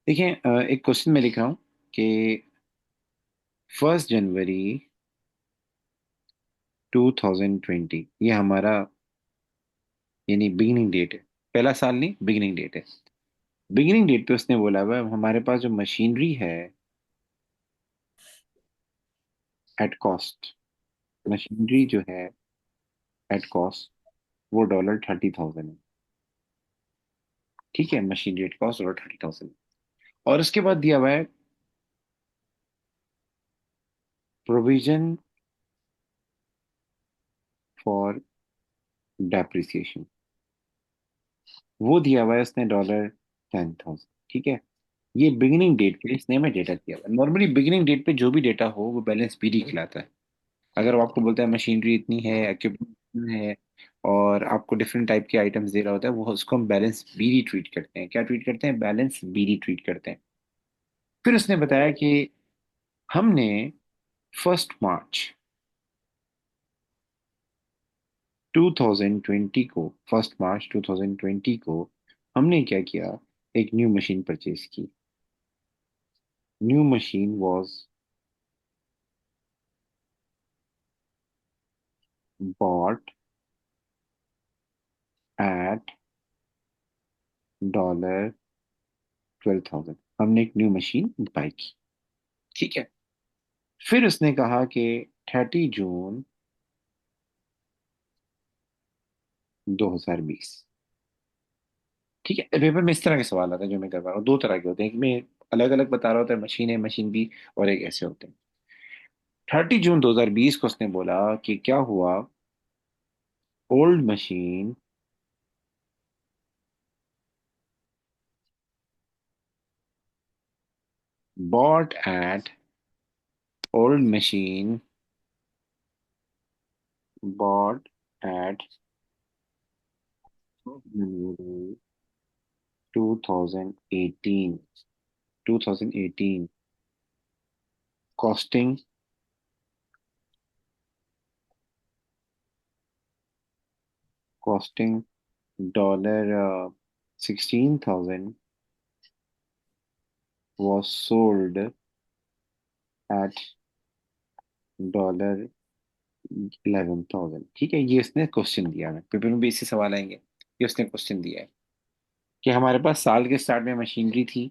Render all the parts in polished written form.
देखिए, एक क्वेश्चन मैं लिख रहा हूँ कि 1 जनवरी 2020 ये हमारा यानी बिगिनिंग डेट है। पहला साल नहीं, बिगिनिंग डेट है। बिगिनिंग डेट पे उसने बोला हुआ है, हमारे पास जो मशीनरी है एट कॉस्ट, मशीनरी जो है एट कॉस्ट वो $30,000 है। ठीक है, मशीनरी एट कॉस्ट $30,000। और उसके बाद दिया हुआ है प्रोविजन फॉर डेप्रिसिएशन, वो दिया हुआ है उसने $10,000। ठीक है, ये बिगिनिंग डेट पे इसने हमें डेटा दिया हुआ है। नॉर्मली बिगिनिंग डेट पे जो भी डेटा हो वो बैलेंस पीडी खिलाता है। अगर वो आपको बोलता है मशीनरी इतनी है, इक्विपमेंट है, और आपको डिफरेंट टाइप के आइटम्स दे रहा होता है, वो उसको हम बैलेंस बीडी ट्रीट करते हैं। क्या ट्रीट करते हैं? बैलेंस बीडी ट्रीट करते हैं। फिर उसने बताया कि हमने 1 मार्च 2020 को, 1 मार्च 2020 को हमने क्या किया, एक न्यू मशीन परचेज की। New machine was bought at $12,000। हमने एक न्यू मशीन बाई की। ठीक है, फिर उसने कहा कि 30 जून 2020। ठीक है, पेपर में इस तरह के सवाल आता है जो मैं कर रहा हूँ। दो तरह के होते हैं, एक में अलग अलग बता रहा होता है मशीन है, मशीन बी, और एक ऐसे होते हैं। 30 जून 2020 को उसने बोला कि क्या हुआ, old machine bought at old machine bought at January 2018, 2018 costing, costing $16,000 was sold at $11,000। ठीक है, ये उसने क्वेश्चन दिया है, पेपर में भी इससे सवाल आएंगे। ये उसने क्वेश्चन दिया है कि हमारे पास साल के स्टार्ट में मशीनरी थी,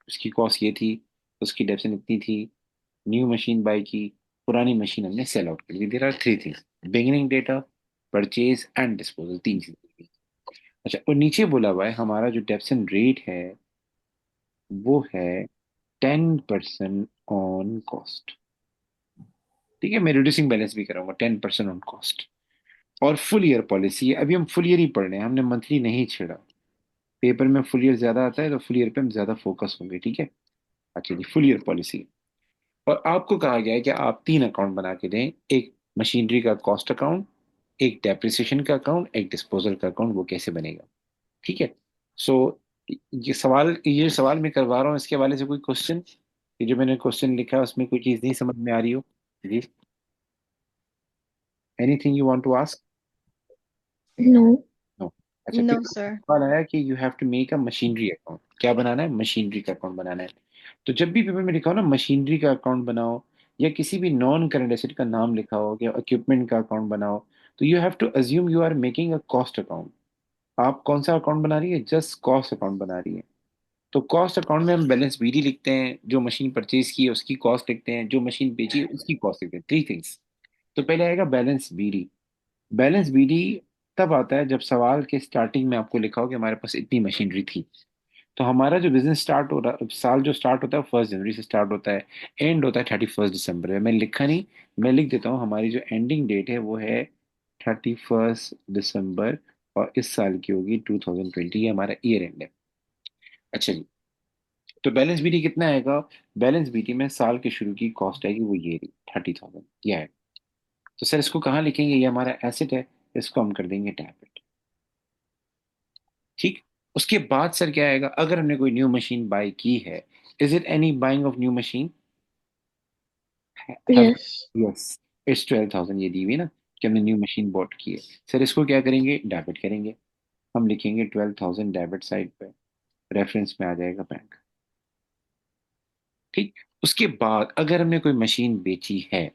उसकी कॉस्ट ये थी, उसकी डेप्सन इतनी थी, न्यू मशीन बाय की, पुरानी मशीन हमने सेल आउट कर दी। There are three things, beginning data, purchase and disposal, तीन चीजें। अच्छा, और नीचे बोला हुआ है हमारा जो डेप्सन रेट है वो है 10% ऑन कॉस्ट। ठीक है, मैं रिड्यूसिंग बैलेंस भी कराऊंगा, 10% ऑन कॉस्ट। और फुल ईयर पॉलिसी है, अभी हम फुल ईयर ही पढ़ रहे हैं, हमने मंथली नहीं छेड़ा। पेपर में फुल ईयर ज्यादा आता है तो फुल ईयर पे हम ज्यादा फोकस होंगे। ठीक है, अच्छा जी, फुल ईयर पॉलिसी। और आपको कहा गया है कि आप तीन अकाउंट बना के दें, एक मशीनरी का कॉस्ट अकाउंट, एक डेप्रिसिएशन का अकाउंट, एक डिस्पोजल का अकाउंट। वो कैसे बनेगा? ठीक है। सो ये सवाल मैं करवा रहा हूँ, इसके हवाले से कोई क्वेश्चन? ये जो मैंने क्वेश्चन लिखा है उसमें कोई चीज़ नहीं समझ में आ रही हो? जी, anything you want to ask? No, no. अच्छा, फिर no, sir. सवाल आया कि you have to make a machinery account. क्या बनाना है? मशीनरी का अकाउंट बनाना है। तो जब भी पेपर में लिखा हो ना मशीनरी का अकाउंट बनाओ, या किसी भी नॉन करंट एसेट का नाम लिखा हो या इक्विपमेंट का अकाउंट बनाओ, तो you have to assume you are making a cost account. आप कौन सा अकाउंट बना रही है? जस्ट कॉस्ट अकाउंट बना रही है। तो कॉस्ट अकाउंट में हम बैलेंस बीडी लिखते हैं, जो मशीन परचेज की है उसकी कॉस्ट लिखते हैं, जो मशीन बेची है उसकी कॉस्ट लिखते हैं। Three things. तो पहले आएगा बैलेंस बीडी। बैलेंस बीडी तब आता है जब सवाल के स्टार्टिंग में आपको लिखा हो कि हमारे पास इतनी मशीनरी थी। तो हमारा जो बिजनेस स्टार्ट हो रहा, साल जो स्टार्ट होता है 1 जनवरी से स्टार्ट होता है, एंड होता है 31 दिसंबर में। मैंने लिखा नहीं, मैं लिख देता हूँ, हमारी जो एंडिंग डेट है वो है 31 दिसंबर, और इस साल की होगी 2020, ये हमारा ईयर एंड है। अच्छा जी, तो बैलेंस बीटी कितना आएगा? बैलेंस बीटी में साल के शुरू की कॉस्ट आएगी, वो ये रही 30,000, ये है। तो सर इसको कहाँ लिखेंगे? ये हमारा एसेट है, इसको हम कर देंगे डेबिट। ठीक। उसके बाद सर क्या आएगा? अगर हमने कोई न्यू मशीन बाय की है, is it any buying of new machine? Have, Yes. Yes, it's 12,000, ये दी हुई ना कि हमने न्यू मशीन बॉट की है। सर इसको क्या करेंगे? डेबिट करेंगे। हम लिखेंगे 12,000 डेबिट साइड पे, रेफरेंस में आ जाएगा बैंक। ठीक। उसके बाद अगर हमने कोई मशीन बेची है,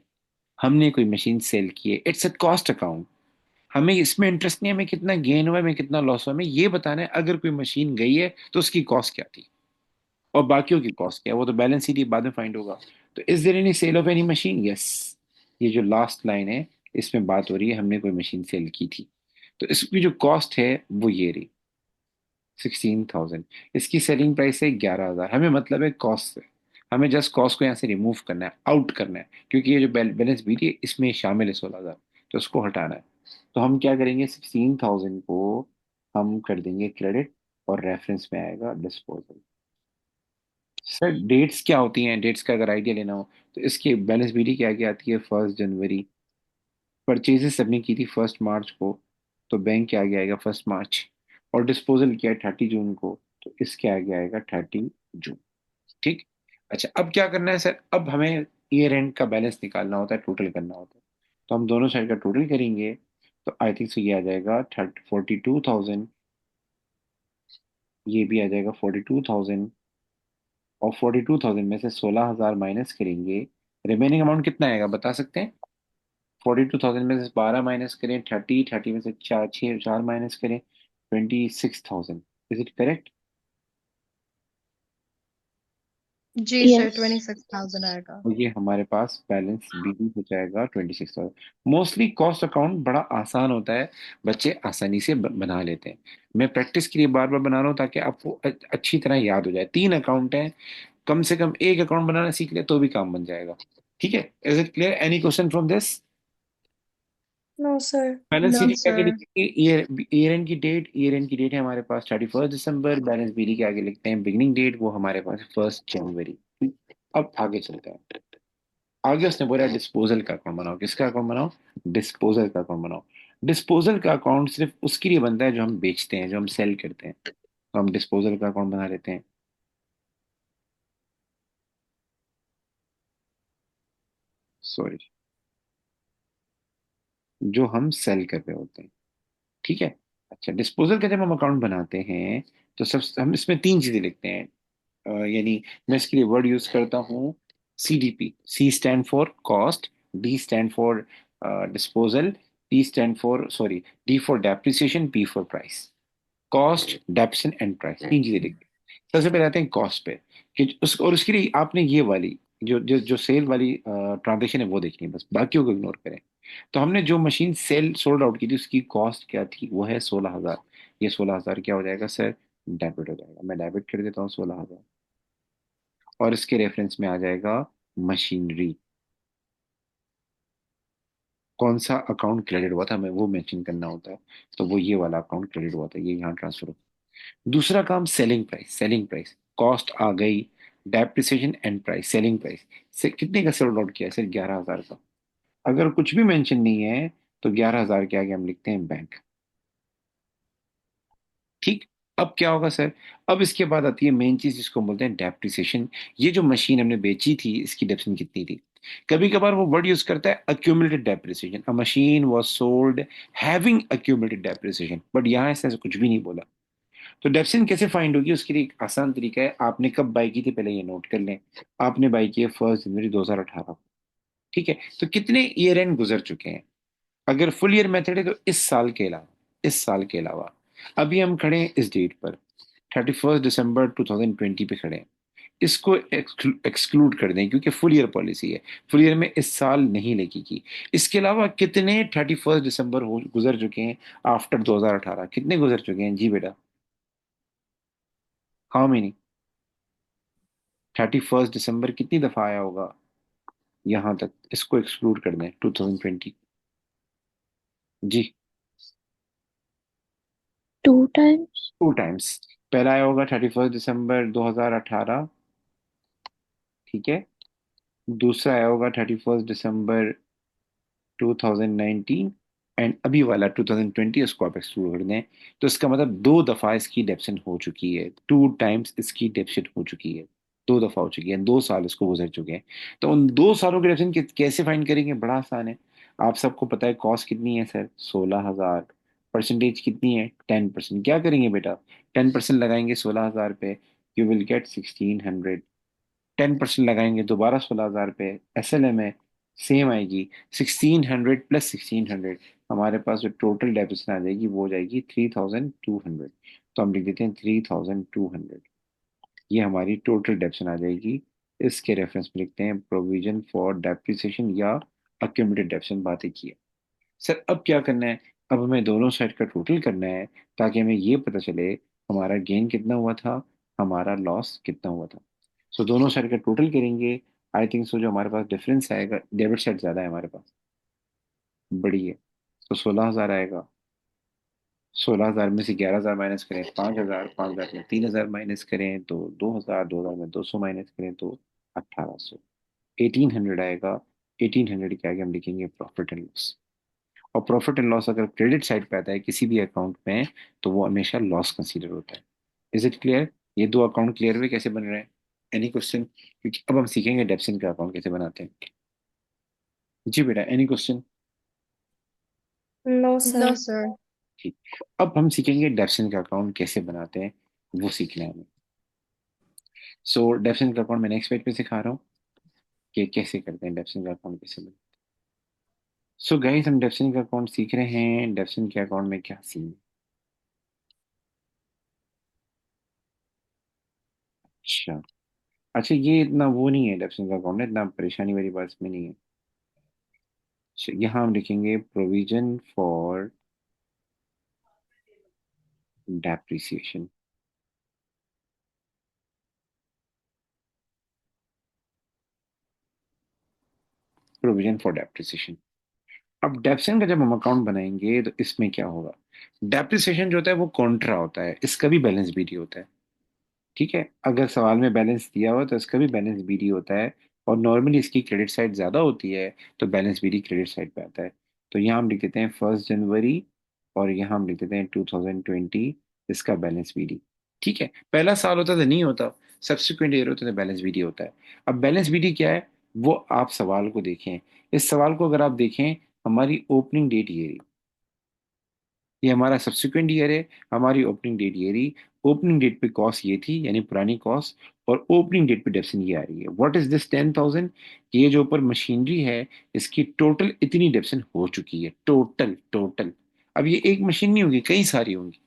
हमने कोई मशीन सेल की है, इट्स अ कॉस्ट अकाउंट। हमें इसमें इंटरेस्ट नहीं है हमें कितना गेन हुआ है, हमें कितना लॉस हुआ है, हमें ये बताना है अगर कोई मशीन गई है तो उसकी कॉस्ट क्या थी और बाकियों की कॉस्ट क्या है, वो तो बैलेंस शीट ही बाद में फाइंड होगा। तो is there any sale of any machine? Yes. ये जो लास्ट लाइन है इसमें बात हो रही है हमने कोई मशीन सेल की थी। तो इसकी जो कॉस्ट है वो ये रही 16,000। इसकी सेलिंग प्राइस है 11,000। हमें मतलब है कॉस्ट से, हमें जस्ट कॉस्ट को यहाँ से रिमूव करना है, आउट करना है, क्योंकि ये जो बैलेंस बी थी इसमें शामिल है 16,000, तो उसको हटाना है। तो हम क्या करेंगे, 16,000 को हम कर देंगे क्रेडिट और रेफरेंस में आएगा डिस्पोजल। सर डेट्स क्या होती हैं, डेट्स का अगर आइडिया लेना हो तो इसकी बैलेंस बीडी क्या क्या आती है, 1 जनवरी। परचेजेस सबने की थी 1 मार्च को, तो बैंक के आगे आएगा 1 मार्च। और डिस्पोजल किया है 30 जून को, तो इसके आगे आएगा 30 जून। ठीक। अच्छा अब क्या करना है सर, अब हमें ईयर एंड का बैलेंस निकालना होता है, टोटल करना होता है। तो हम दोनों साइड का टोटल करेंगे, तो आई थिंक सो ये आ जाएगा 42,000। ये भी आ जाएगा 42,000। और 42,000 में से 16,000 माइनस करेंगे, रिमेनिंग अमाउंट कितना आएगा बता सकते हैं? 42,000 में से 12 माइनस करें, 30 में से चार छः चार माइनस करें, 26,000। Is it correct? जी सर, यस। 26,000 आएगा। तो ये हमारे पास बैलेंस बीडी हो जाएगा 26,000। मोस्टली कॉस्ट अकाउंट बड़ा आसान होता है, बच्चे आसानी से बना लेते हैं। मैं प्रैक्टिस के लिए बार बार बना रहा हूँ ताकि आपको अच्छी तरह याद हो जाए। 3 अकाउंट है, कम से कम एक अकाउंट बनाना सीख ले तो भी काम बन जाएगा। ठीक है, is it clear? Any question from this? No sir. Balance no sheet के आगे सर। लिखेंगे ईयर, ईयर एंड की डेट। ईयर एंड की डेट है हमारे पास 31 दिसंबर। बैलेंस बीडी के आगे लिखते हैं बिगिनिंग डेट, वो हमारे पास 1 जनवरी। अब आगे चलते हैं। आगे उसने बोला डिस्पोजल का अकाउंट बनाओ। किसका अकाउंट बनाओ? डिस्पोजल का अकाउंट बनाओ। डिस्पोजल का अकाउंट सिर्फ उसके लिए बनता है जो हम बेचते हैं, जो हम सेल करते हैं। तो हम डिस्पोजल का अकाउंट बना लेते हैं। सॉरी, जो हम सेल कर रहे होते हैं। ठीक है। अच्छा डिस्पोजल का जब हम अकाउंट बनाते हैं तो सब हम इसमें 3 चीजें लिखते हैं। यानी मैं इसके लिए वर्ड यूज करता हूँ CDP। C stand for cost, D stand for disposal, P stand for sorry, D for depreciation, P for price. Cost, depreciation and price, 3 चीजें लिखते हैं। सबसे पहले आते हैं कॉस्ट पे, कि उस और उसके लिए आपने ये वाली जो जो जो सेल वाली ट्रांजेक्शन है वो देखनी है, बस बाकियों को इग्नोर करें। तो हमने जो मशीन सेल सोल्ड आउट की थी उसकी कॉस्ट क्या थी, वो है 16,000। ये 16,000 क्या हो जाएगा सर? डेबिट हो जाएगा। मैं डेबिट कर देता हूँ 16,000। और इसके रेफरेंस में आ जाएगा मशीनरी। कौन सा अकाउंट क्रेडिट हुआ था हमें वो मेंशन करना होता है। तो वो ये वाला अकाउंट क्रेडिट हुआ था, ये यहाँ ट्रांसफर। दूसरा काम selling price. Selling price cost आ गई, depreciation and price. Selling price से कितने का सोल्ड आउट किया है? सिर्फ 11,000 का। अगर कुछ भी मेंशन नहीं है तो 11,000 के आगे हम लिखते हैं बैंक। ठीक। अब क्या होगा सर? अब इसके बाद आती है मेन चीज जिसको हम बोलते हैं डेप्रिसिएशन। ये जो मशीन हमने बेची थी इसकी डेप्रिसिएशन कितनी थी? कभी कभार वो वर्ड यूज करता है accumulated depreciation. A machine was sold having accumulated depreciation, but यहाँ इसने कुछ भी नहीं बोला। तो डेप्सिन कैसे फाइंड होगी, उसके लिए एक आसान तरीका है। आपने कब बाई की थी पहले ये नोट कर लें। आपने बाई की है 1 जनवरी 2018। ठीक है, तो कितने ईयर एंड गुजर चुके हैं? अगर फुल ईयर मेथड है तो इस साल के अलावा, इस साल के अलावा। अभी हम खड़े हैं इस डेट पर, 31 दिसंबर 2020 पे खड़े हैं। इसको एक्सक्लूड कर दें क्योंकि फुल ईयर पॉलिसी है, फुल ईयर में इस साल नहीं लगेगी। इसके अलावा कितने 31 दिसंबर हो गुजर चुके हैं आफ्टर 2018? कितने गुजर चुके हैं जी बेटा? How many? 31 दिसंबर कितनी दफा आया होगा यहां तक? इसको एक्सक्लूड कर दें 2020। जी, टू टाइम्स। 2 टाइम्स। पहला आया होगा 31 दिसंबर 2018। ठीक है। दूसरा आया होगा 31 दिसंबर 2019। एंड अभी वाला 2020, उसको आप एक्सक्लूड कर दें। तो इसका मतलब 2 दफा इसकी डेप्सन हो चुकी है, 2 टाइम्स इसकी डेप्सन हो चुकी है। 2 दफा हो चुकी है, 2 साल इसको गुजर चुके हैं। तो उन 2 सालों की डेप्सन कैसे फाइंड करेंगे? बड़ा आसान है। आप सबको पता है कॉस्ट कितनी है सर? 16,000। परसेंटेज कितनी है? 10%। क्या करेंगे बेटा? 10% लगाएंगे 16,000 पे, यू विल गेट 1,600। 10% लगाएंगे दोबारा 16,000 पे। SLM है, सेम आएगी। 1600 प्लस 1600, हमारे पास जो टोटल डेफिसिट आ जाएगी वो हो जाएगी 3200। तो हम लिख देते हैं 3200, ये हमारी टोटल डेप्शन आ जाएगी। इसके रेफरेंस में लिखते हैं प्रोविजन फॉर डेप्रिसिएशन या अक्यूमुलेटेड डेप्शन, बातें की है। सर अब क्या करना है? अब हमें दोनों साइड का टोटल करना है, ताकि हमें ये पता चले हमारा गेन कितना हुआ था, हमारा लॉस कितना हुआ था। सो दोनों साइड का टोटल करेंगे। आई थिंक सो जो हमारे पास डिफरेंस आएगा, डेबिट साइड ज्यादा है हमारे पास, बड़ी है। तो 16,000 आएगा। 16,000 में से 11,000 माइनस करें 5,000, 5,000 में 3,000 माइनस करें तो 2,000, 2,000 में 200 माइनस करें तो 1,800। 1,800 आएगा। 1,800 के आगे हम लिखेंगे प्रॉफिट एंड लॉस। और प्रॉफिट एंड लॉस अगर क्रेडिट साइड पे आता है किसी भी अकाउंट में, तो वो हमेशा लॉस कंसीडर होता है। Is it clear? ये दो अकाउंट क्लियर हुए कैसे बन रहे हैं? Any question? क्योंकि अब हम सीखेंगे डेप्सिन का अकाउंट कैसे बनाते हैं। जी बेटा, any question? No, No, sir. sir. ठीक। अब हम सीखेंगे डेप्सिन का अकाउंट कैसे बनाते हैं, वो सीखना है हमें। सो डेप्सिन का अकाउंट मैं नेक्स्ट पेज पे सिखा रहा हूँ कि कैसे करते हैं डेप्सिन का अकाउंट कैसे बनाते हैं। सो गाइस, हम डेप्सिन का अकाउंट सीख रहे हैं। डेप्सिन के अकाउंट में क्या सीन? अच्छा। अच्छा, ये इतना वो नहीं है डेप्सिन का अकाउंट, इतना परेशानी वाली बात इसमें नहीं है। अच्छा, यहाँ हम लिखेंगे provision for depreciation. Provision for depreciation. अब डेप्सिन का जब हम अकाउंट बनाएंगे तो इसमें क्या होगा? डेप्रिसिएशन जो होता है वो कॉन्ट्रा होता है, इसका भी बैलेंस बीडी होता है। ठीक है, अगर सवाल में बैलेंस दिया हुआ तो इसका भी बैलेंस बीडी होता है। और नॉर्मली इसकी क्रेडिट साइड ज्यादा होती है, तो बैलेंस बीडी क्रेडिट साइड पे आता है। तो यहाँ हम लिख देते हैं 1 जनवरी, और यहाँ हम लिख देते हैं 2020, इसका बैलेंस बीडी। ठीक है, पहला साल होता तो नहीं होता, सब्सिक्वेंट ईयर होता तो बैलेंस बीडी होता है। अब बैलेंस बीडी क्या है, वो आप सवाल को देखें। इस सवाल को अगर आप देखें, हमारी ओपनिंग डेट ये रही, ये हमारा सब्सिक्वेंट ईयर है, हमारी ओपनिंग डेट ये रही। ओपनिंग डेट पे कॉस्ट ये थी, यानी पुरानी कॉस्ट, और ओपनिंग डेट पे डेप्सिन ये आ रही है। What is this 10,000? ये जो ऊपर मशीनरी है, इसकी टोटल इतनी डेप्सिन हो चुकी है, टोटल टोटल। अब ये एक मशीन नहीं होगी, कई सारी होंगी।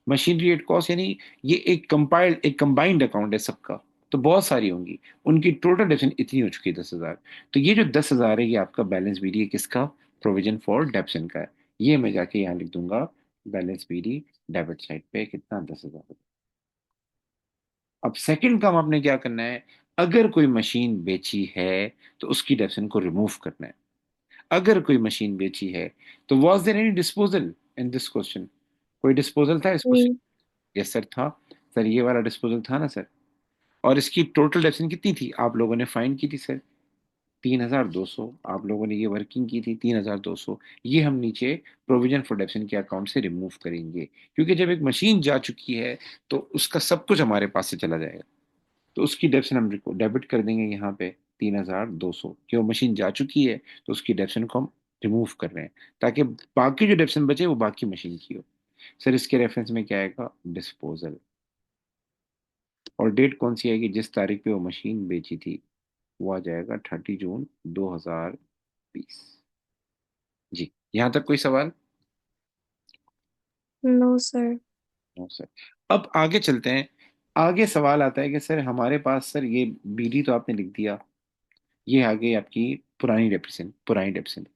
मशीनरी एट कॉस्ट यानी ये एक कंपाइल्ड, एक कंबाइंड अकाउंट है सबका, तो बहुत सारी होंगी। उनकी टोटल डेप्सिन इतनी हो चुकी है 10,000। तो ये जो 10,000 है, ये आपका बैलेंस बीडी है, किसका? प्रोविजन फॉर डेप्सिन का है। ये मैं जाके यहाँ लिख दूंगा, बैलेंस बीडी डेबिट साइड पे कितना, 10,000। अब सेकंड काम आपने क्या करना है, अगर कोई मशीन बेची है तो उसकी डेप्सिन को रिमूव करना है। अगर कोई मशीन बेची है, तो was there any disposal in this question? कोई डिस्पोजल था इस क्वेश्चन? जी, यस सर था। सर ये वाला डिस्पोजल था ना सर। और इसकी टोटल डेप्सिन कितनी थी, आप लोगों ने फाइंड की थी सर? 3,200। आप लोगों ने ये वर्किंग की थी 3,200। ये हम नीचे प्रोविजन फॉर डेप्सिन के अकाउंट से रिमूव करेंगे, क्योंकि जब एक मशीन जा चुकी है तो उसका सब कुछ हमारे पास से चला जाएगा। तो उसकी डेप्सिन हम डेबिट कर देंगे यहाँ पे 3,200, कि वो मशीन जा चुकी है, तो उसकी डेप्सिन को हम रिमूव कर रहे हैं, ताकि बाकी जो डेप्सिन बचे वो बाकी मशीन की हो। सर इसके रेफरेंस में क्या आएगा? डिस्पोजल। और डेट कौन सी आएगी, जिस तारीख पे वो मशीन बेची थी, वो आ जाएगा 30 जून 2020। जी, यहाँ तक कोई सवाल? no, sir. No sir. अब आगे चलते हैं। आगे सवाल आता है कि सर हमारे पास, सर ये बीडी तो आपने लिख दिया, ये आगे आपकी पुरानी डेप्रिसिएशन, पुरानी डेप्रिसिएशन,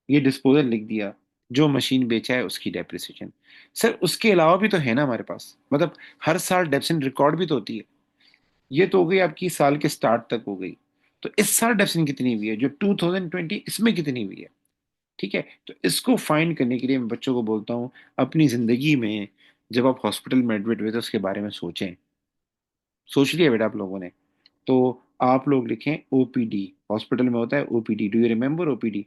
ये डिस्पोजल लिख दिया, जो मशीन बेचा है उसकी डेप्रिसिएशन। सर उसके अलावा भी तो है ना हमारे पास, मतलब हर साल डेप्रिसिएशन रिकॉर्ड भी तो होती है। ये तो हो गई आपकी साल के स्टार्ट तक हो गई। तो इस साल डेप्सिन कितनी हुई है, जो 2020 इसमें कितनी हुई है? ठीक है, तो इसको फाइंड करने के लिए मैं बच्चों को बोलता हूँ, अपनी जिंदगी में जब आप हॉस्पिटल में एडमिट हुए तो उसके बारे में सोचें। सोच लिया बेटा आप लोगों ने? तो आप लोग लिखें ओपीडी। हॉस्पिटल में होता है OPD, do you remember OPD?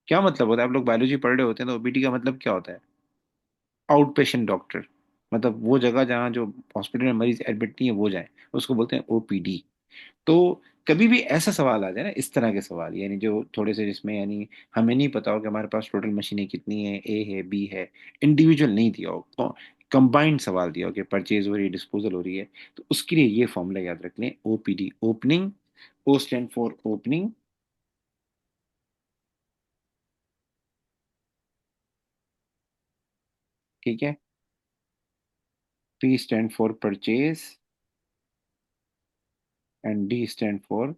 क्या मतलब होता है? आप लोग बायोलॉजी पढ़ रहे होते हैं, तो ओपीडी का मतलब क्या होता है? Out patient doctor. मतलब वो जगह जहाँ जो हॉस्पिटल में मरीज एडमिट नहीं है वो जाए, उसको बोलते हैं ओपीडी। तो कभी भी ऐसा सवाल आ जाए ना, इस तरह के सवाल, यानी जो थोड़े से जिसमें यानी हमें नहीं पता हो कि हमारे पास टोटल मशीनें कितनी है, ए है, बी है, इंडिविजुअल नहीं दिया हो, कंबाइंड सवाल दिया, ओके, परचेज हो रही है, डिस्पोजल हो रही है, तो उसके लिए ये फॉर्मूला याद रख लें, OPD, opening, O stand for opening, ठीक है, P stand for purchase and D stand for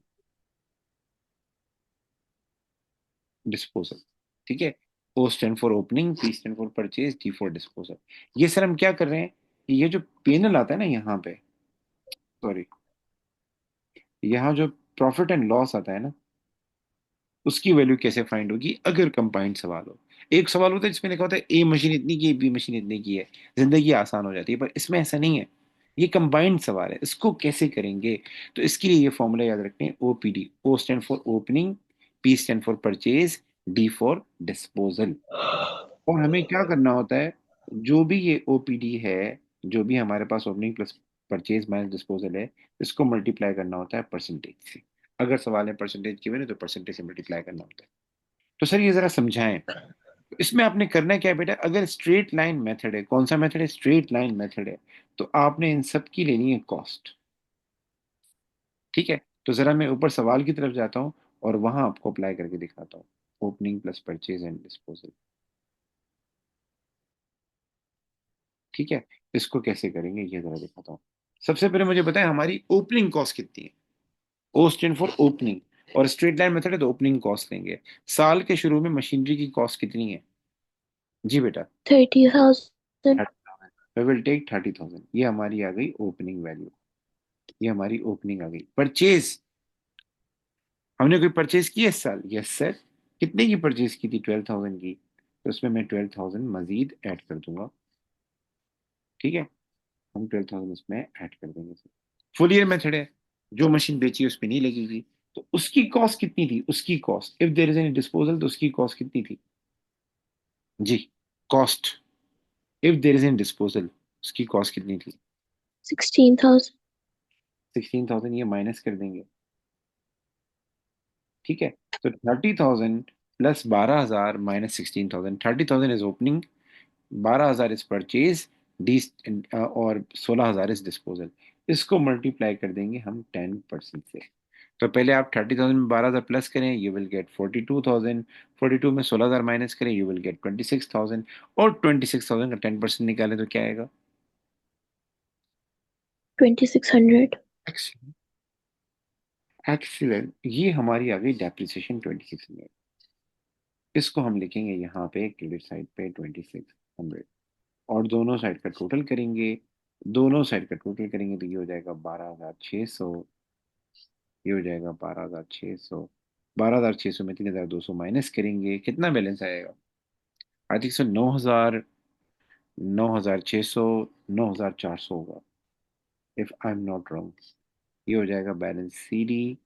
disposal, ठीक है, O stand for opening, P stand for purchase, D for disposal. ये सर हम क्या कर रहे हैं कि ये जो पेनल आता है ना यहाँ पे, सॉरी, यहाँ जो प्रॉफिट एंड लॉस आता है ना, उसकी वैल्यू कैसे फाइंड होगी अगर कंबाइंड सवाल हो। एक सवाल होता है जिसमें लिखा होता है ए मशीन इतनी की है, बी मशीन इतनी की है, जिंदगी आसान हो जाती है, पर इसमें ऐसा नहीं है, ये कंबाइंड सवाल है, इसको कैसे करेंगे? तो इसके लिए ये फॉर्मूला याद रखते हैं, OPD, O stand for opening, P stand for purchase, D for disposal. और हमें क्या करना होता है, जो भी ये ओपीडी है, जो भी हमारे पास opening plus purchase minus disposal है, इसको मल्टीप्लाई करना होता है परसेंटेज से। अगर सवाल में परसेंटेज की हुई ना, तो परसेंटेज से मल्टीप्लाई करना होता है। तो सर ये जरा समझाएं। तो इसमें आपने करना क्या है बेटा, अगर स्ट्रेट लाइन मेथड है, कौन सा मेथड है, स्ट्रेट लाइन मेथड है, तो आपने इन सब की लेनी है कॉस्ट, ठीक है। तो जरा मैं ऊपर सवाल की तरफ जाता हूँ और वहां आपको अप्लाई करके दिखाता हूँ, opening plus purchase and disposal, ठीक है। इसको कैसे करेंगे ये जरा दिखाता हूँ। सबसे पहले मुझे बताएं हमारी ओपनिंग कॉस्ट कितनी है, ओ स्टैंड फॉर ओपनिंग, और स्ट्रेट लाइन मेथड है तो ओपनिंग कॉस्ट लेंगे। साल के शुरू में मशीनरी की कॉस्ट कितनी है? जी बेटा, 30,000. वी विल टेक 30,000, ये हमारी आ गई ओपनिंग वैल्यू, ये हमारी ओपनिंग आ गई। परचेज, हमने कोई परचेज की है इस साल? Yes sir. कितने की परचेज की थी? 12,000 की, तो उसमें मैं 12,000 मजीद ऐड कर दूंगा, ठीक है, हम 12,000 इसमें ऐड कर देंगे सर। फुल ईयर मेथड है, जो मशीन बेची उस पर नहीं लगेगी, तो उसकी कॉस्ट कितनी थी? उसकी cost, if there is any disposal, तो उसकी कॉस्ट कितनी थी? जी, cost, if there is any disposal, उसकी कॉस्ट कितनी थी? 16,000. 16,000, ये माइनस कर देंगे, ठीक है। तो 30,000 plus 12,000 minus 16,000, 30,000 is opening, 12,000 is purchase, D, और 16,000 इज डिस्पोजल। इसको मल्टीप्लाई कर देंगे हम 10% से। तो पहले आप 30,000 में 12,000 प्लस करें, यू विल गेट 42,000, 42 में 16,000 माइनस करें, यू विल गेट 26,000, और 26,000 का 10% निकालें तो क्या आएगा? 2,600. एक्सीलेंट, एक्सीलेंट, ये हमारी आ गई डेप्रिसिएशन 2600। इसको हम लिखेंगे यहाँ पे क्रेडिट साइड पे 2600, और दोनों साइड का टोटल करेंगे, दोनों साइड का टोटल करेंगे तो ये हो जाएगा 12,600, ये हो जाएगा 12,600, 12,600 में 3,200 माइनस करेंगे, कितना बैलेंस आएगा? आई थिंक सो 9,000, 9,600, 9,400 होगा, if I am not wrong. ये हो जाएगा बैलेंस सी डी,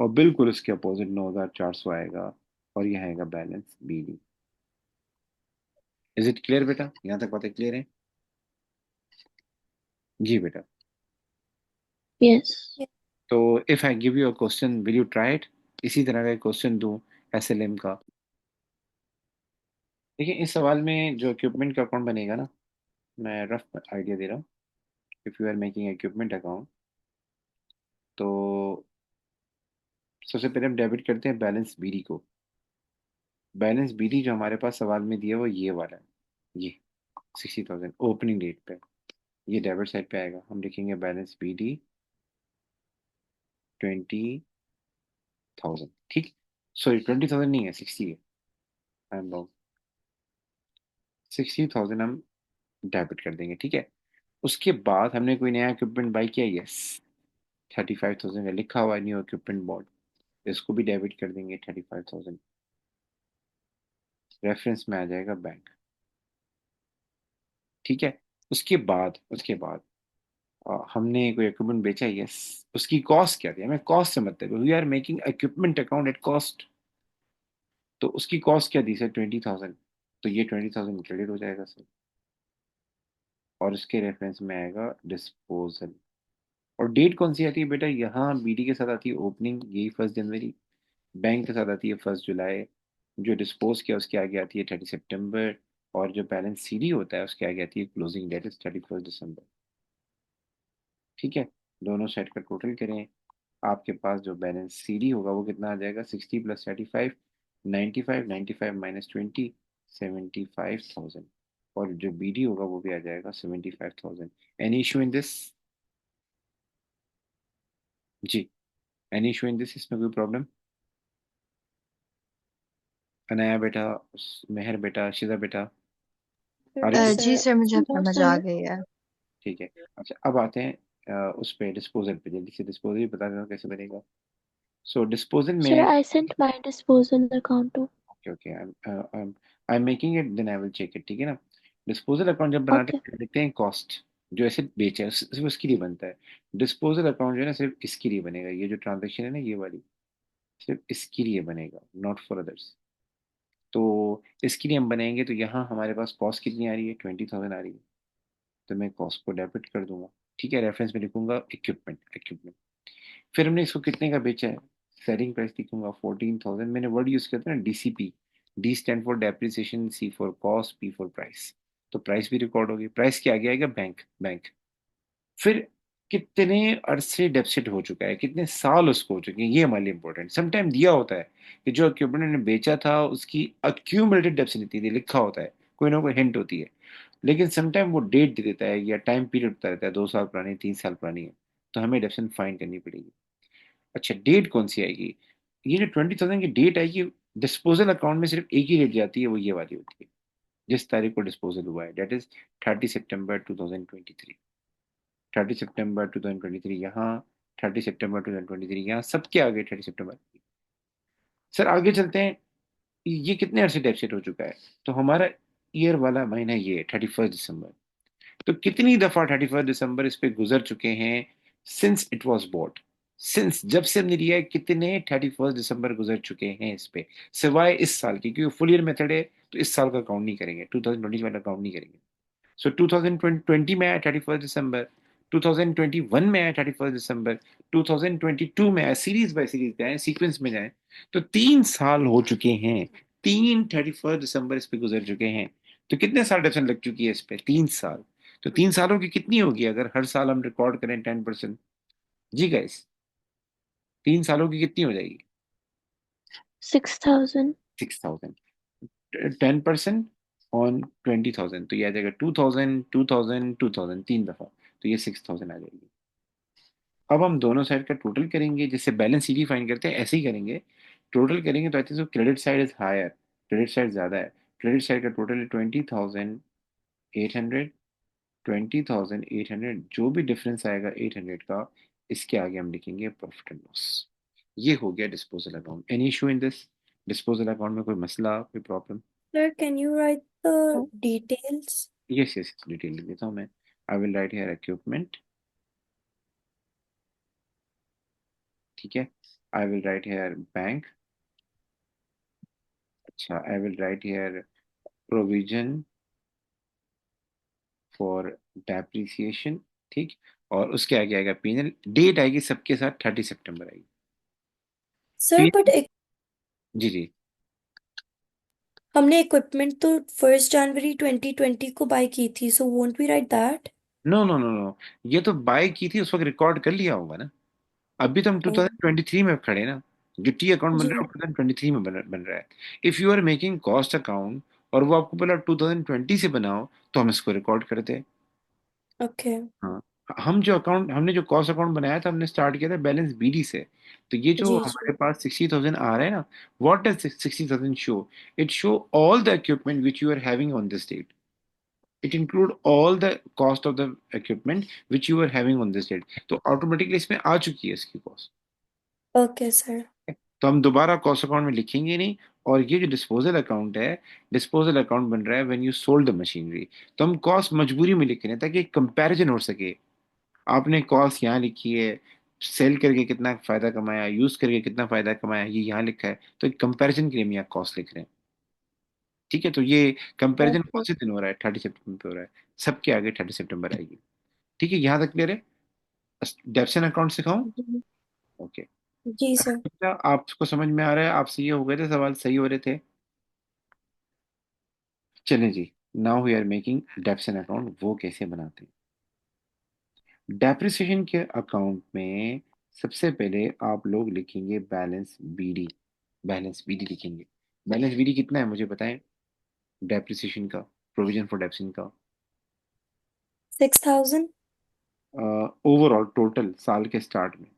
और बिल्कुल उसके अपोजिट 9,400 आएगा, और यह आएगा balance B D. Is it clear बेटा, यहाँ तक बातें क्लियर है? जी बेटा। Yes. तो if I give you a question, will you try it? इसी तरह का क्वेश्चन दूं एसएलएम का, देखिए इस सवाल में जो इक्विपमेंट का अकाउंट बनेगा ना, मैं रफ आइडिया दे रहा हूँ। If you are making equipment account, तो सबसे पहले हम डेबिट करते हैं बैलेंस बीडी को। बैलेंस बीडी जो हमारे पास सवाल में दिया वो ये वाला है, ये 60,000 ओपनिंग डेट पे, ये डेबिट साइड पे आएगा, हम लिखेंगे बैलेंस बीडी 20,000, ठीक, सॉरी 20,000 नहीं है, 60 है, आई एम रॉन्ग, 60,000 हम डेबिट कर देंगे, ठीक है। उसके बाद हमने कोई नया इक्विपमेंट बाई किया, यस, 35,000 का लिखा हुआ है न्यू इक्विपमेंट बॉन्ड, इसको भी डेबिट कर देंगे 35,000, रेफरेंस में आ जाएगा बैंक, ठीक है। उसके बाद हमने कोई इक्विपमेंट बेचा, यस, उसकी कॉस्ट क्या थी, हमें कॉस्ट से मतलब, we are making equipment account at cost, तो उसकी कॉस्ट क्या दी सर? 20,000, तो ये 20,000 क्रेडिट हो जाएगा सर, और उसके रेफरेंस में आएगा डिस्पोजल। और डेट कौन सी आती है बेटा? यहाँ बीडी के साथ आती है ओपनिंग, यही 1 जनवरी, बैंक के साथ आती है 1 जुलाई, जो डिस्पोज किया उसके आगे आती है 30 सितंबर, और जो बैलेंस सीडी होता है उसके आगे आती है क्लोजिंग डेट इज 31 दिसंबर। ठीक है, दोनों साइड का टोटल करें, आपके पास जो बैलेंस सीडी होगा वो कितना आ जाएगा, 60 + 35, 95, 95 -20, 75,000। और जो बीडी होगा वो भी आ जाएगा 75,000। Any issue in this? जी, एनी इशू इन दिस, इसमें कोई प्रॉब्लम? अनाया बेटा, मेहर बेटा, शिजा बेटा, are you No, good? sir. जी सर, मुझे अब No, समझ आ sir. गई है। ठीक है। अच्छा, अब आते हैं उस पे डिस्पोजल पे। जल्दी से डिस्पोजल भी बता देना कैसे बनेगा। सो डिस्पोजल Sir, में, I sent my disposal account to. Okay okay, I am making it, then I will check it. ठीक है ना। डिस्पोजल अकाउंट जब बनाते Okay. हैं देखते हैं कॉस्ट, जो एसेट बेचा है सिर्फ उसके लिए बनता है। डिस्पोजल अकाउंट जो है ना सिर्फ इसके लिए बनेगा, ये जो ट्रांजेक्शन है ना ये वाली, सिर्फ इसके लिए बनेगा, नॉट फॉर अदर्स। तो इसके लिए हम बनाएंगे तो यहाँ हमारे पास कॉस्ट कितनी आ रही है, 20,000 आ रही है। तो मैं कॉस्ट को डेबिट कर दूंगा। ठीक है, रेफरेंस में लिखूंगा इक्विपमेंट, इक्विपमेंट। फिर हमने इसको कितने का बेचा है, सेलिंग प्राइस लिखूंगा 14,000। मैंने वर्ड यूज किया था ना DCP, D stand for depreciation, C for cost, P for price. तो प्राइस भी रिकॉर्ड होगी, प्राइस के आगे आएगा बैंक, बैंक। फिर कितने अरसे डेप्सिट हो चुका है, कितने साल उसको हो चुके हैं, ये हमारे लिए इंपॉर्टेंट। समटाइम दिया होता है कि जो इक्विपमेंट ने बेचा था उसकी अक्यूमुलेटेड डेप्सिट इतनी लिखा होता है, कोई ना कोई हिंट होती है। लेकिन समटाइम वो डेट दे देता है या टाइम पीरियड बता देता है, 2 साल पुरानी, 3 साल पुरानी है, तो हमें डेप्सिट फाइंड करनी पड़ेगी। अच्छा, डेट कौन सी आएगी, ये जो 20,000 की डेट आएगी, डिस्पोजल अकाउंट में सिर्फ एक ही डेट जाती है, वो ये वाली होती है, जिस तारीख को डिस्पोजल हुआ है, डेट इज 30 सितंबर 2023। 30 सितंबर 2023 यहाँ, 30 सितंबर 2023 यहाँ, सबके आगे 30 सितंबर। सर आगे चलते हैं, ये कितने अरसे डेप्सिट हो चुका है, तो हमारा ईयर वाला महीना ये है 31 दिसंबर। तो कितनी दफा 31 दिसंबर इस पे गुजर चुके हैं, since it was bought, since जब से हमने लिया है, कितने 31 दिसंबर गुजर चुके हैं इस पे, सिवाय इस साल की, क्योंकि फुल ईयर मेथड है तो इस साल का काउंट नहीं करेंगे, 2020 वाला काउंट नहीं करेंगे। सो 2020 में आया 31 दिसंबर, 2021 में आया 31 दिसंबर, 2022 में आया, सीरीज बाय सीरीज जाए, सीक्वेंस में जाए, तो 3 साल हो चुके हैं, तीन 31 दिसंबर इस पे गुजर चुके हैं। तो कितने साल डेप्सन लग चुकी है इस पे, 3 साल। तो 3 सालों की कितनी होगी अगर हर साल हम रिकॉर्ड करें 10%? जी गाइस, 3 सालों की कितनी हो जाएगी? 6,000. 6,000। 10% ऑन 20,000, तो ये आ जाएगा 2,000, 2,000, 2,000, 3 दफा, तो ये 6,000 आ जाएगी। अब हम दोनों साइड का टोटल करेंगे, जैसे बैलेंस सीडी फाइन करते हैं ऐसे ही करेंगे। टोटल करेंगे तो I think credit side is higher, credit side ज्यादा है। क्रेडिट साइड का टोटल है 20,800, 20,800, जो भी डिफरेंस आएगा 800 का, इसके आगे हम लिखेंगे प्रॉफिट एंड लॉस। ये हो गया disposal account. Any issue in this? Disposal account में कोई मसला, कोई problem? Sir, can you write the No. details? Yes yes, detail लिख देता हूँ मैं। I will write here equipment, ठीक है। I will write here bank. अच्छा, I will write here provision for depreciation, ठीक। और उसके आगे आएगा पीनल, डेट आएगी सबके साथ 30 सितंबर आएगी। Sir, but P- जी जी। हमने इक्विपमेंट तो 1 जनवरी 2020 को बाय की थी, so won't we write that? No no no no, ये तो बाय की थी, उस वक्त रिकॉर्ड कर लिया होगा ना। अभी तो हम Oh, 2023 में खड़े हैं ना, जो टी अकाउंट बन जी, रहा है 2023 में बन रहा है। If you are making cost account और वो आपको बोला 2020 से बनाओ, तो हम इसको रिकॉर्ड करते हैं। okay, हाँ, हम जो अकाउंट, हमने जो कॉस्ट अकाउंट बनाया था, हमने स्टार्ट किया था बैलेंस बीडी से। तो ये जो जी, हमारे जी, पास 60,000 आ रहा है ना, what does 60,000 show? It show all the equipment which you are having on this date. It include all the cost of the equipment which you are having on this date. तो automatically इसमें आ चुकी है इसकी cost. okay, sir. तो हम दोबारा cost account में लिखेंगे नहीं। और ये जो डिस्पोजल अकाउंट है, डिस्पोजल अकाउंट बन रहा है when you sold the machinery, तो हम कॉस्ट मजबूरी में लिख रहे हैं ताकि कंपैरिजन हो सके। आपने कॉस्ट यहाँ लिखी है, सेल करके कितना फायदा कमाया, यूज करके कितना फायदा कमाया, ये यहाँ लिखा है, तो एक कंपैरिजन के लिए हम यहाँ कॉस्ट लिख रहे हैं। ठीक है, तो ये कंपैरिजन कौन Okay. से दिन हो रहा है, 30 सितंबर पे हो रहा है, सबके आगे 30 सितंबर आएगी। ठीक है, यहाँ तक क्लियर है? डेप्सन अकाउंट सिखाऊं? जी, ओके। जी, सर. अच्छा, आपको समझ में आ रहा है? आपसे ये हो गए थे सवाल, सही हो रहे थे? चलें जी, now we are making depreciation account, वो कैसे बनाते हैं? डेप्रिसिएशन के अकाउंट में सबसे पहले आप लोग लिखेंगे बैलेंस बीडी। बैलेंस बीडी लिखेंगे। बैलेंस बीडी कितना है मुझे बताएं, डेप्रिसिएशन का, प्रोविजन फॉर डेप्रिसिएशन का, 6,000. ओवरऑल टोटल साल के स्टार्ट में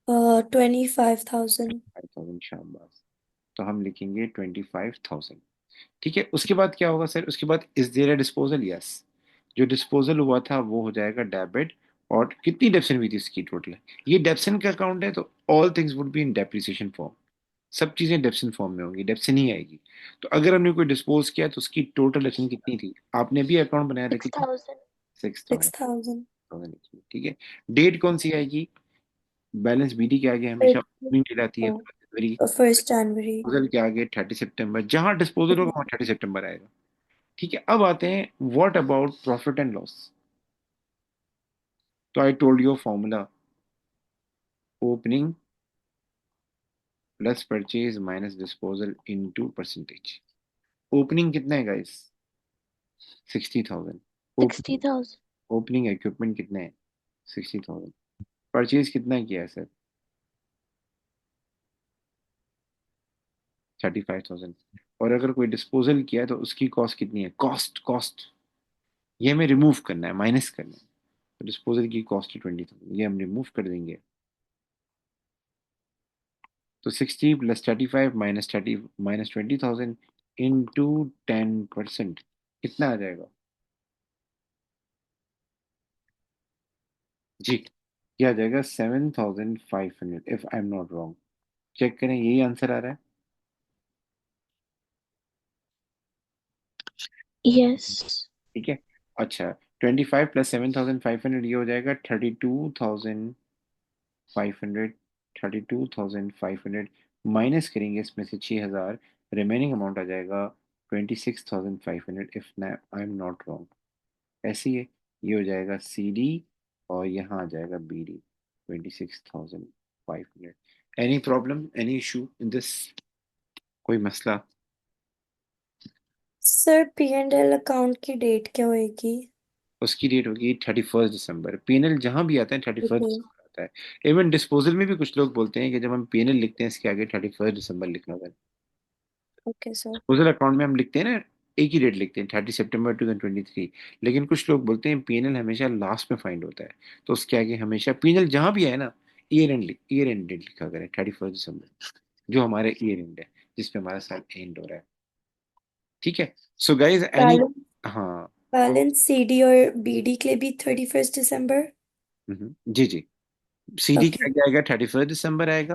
25,000. 5,000। शाबाश। तो हम लिखेंगे 25,000। ठीक है, उसके बाद क्या होगा सर? उसके बाद is there a disposal? Yes, जो डिस्पोजल हुआ था वो हो जाएगा डेबिट। और कितनी डेप्सन हुई थी इसकी टोटल? ये डेप्सन का अकाउंट है तो all things would be in depreciation form. सब चीजें डेप्सन फॉर्म में होंगी, डेप्सन ही आएगी। तो अगर हमने कोई डिस्पोज किया तो उसकी टोटल डेप्सन कितनी थी? आपने भी अकाउंट बनाया था, कितनी? 6,000. 6,000। 6,000. ठीक है। डेट कौन सी आएगी? बैलेंस बीडी के आगे हमेशा फिर ओपनिंग डेट आती है, जनवरी। 1st January. डिस्पोजल के आगे 30 सितंबर, जहां डिस्पोजल होगा वहां 30 सितंबर आएगा। ठीक है, अब आते हैं what about profit and loss. तो I told you formula, opening plus purchase minus disposal into percentage. Opening कितना है गाइस? 60,000। ओपनिंग 60,000. ओपनिंग इक्विपमेंट कितने हैं? 60,000। परचेज कितना किया है सर? 35,000। और अगर कोई डिस्पोजल किया है तो उसकी कॉस्ट कितनी है? कॉस्ट कॉस्ट ये हमें रिमूव करना है, माइनस करना है। तो डिस्पोजल की कॉस्ट है 20,000, ये हम रिमूव कर देंगे। तो 60 + 35 माइनस 20,000 इंटू 10%, कितना आ जाएगा जी? क्या आ जाएगा? 7,500 if I am not wrong. Check करें, यही आंसर आ रहा है। Yes. ठीक है। अच्छा, 25 + 7,500 ये हो जाएगा 32,500। 32,500 माइनस करेंगे इसमें से 6,000, रिमेनिंग अमाउंट आ जाएगा 26,500 if I am not wrong. ऐसे ही है, ये हो जाएगा सी डी और यहाँ आ जाएगा B D. 26,500। Any problem, any issue in this? कोई मसला? सर P&L अकाउंट की डेट क्या होएगी? उसकी डेट होगी 31 दिसंबर। पीएनएल जहां भी आता है थर्टी फर्स्ट ओके. दिसंबर आता है। इवन डिस्पोजल में भी कुछ लोग बोलते हैं कि जब हम पीएनएल लिखते हैं इसके आगे 31 दिसंबर लिखना होगा। Okay sir. डिस्पोजल अकाउंट में हम लिखते हैं ना, एक ही डेट लिखते हैं, 30 सितंबर 2023। लेकिन कुछ लोग बोलते हैं पीएनएल हमेशा लास्ट में फाइंड होता है, तो उसके आगे हमेशा पीएनएल जहां भी है ना, ईयर एंड डेट लिखा करें 31 दिसंबर, जो हमारे ईयर एंड है, जिसपे हमारा साल एंड हो रहा है। ठीक है। सो गाइज एनी, बैलेंस हाँ। बैलेंस CD और BD के लिए भी 31st December. जी जी। सीडी के ओके. आगे आएगा 31 दिसंबर आएगा।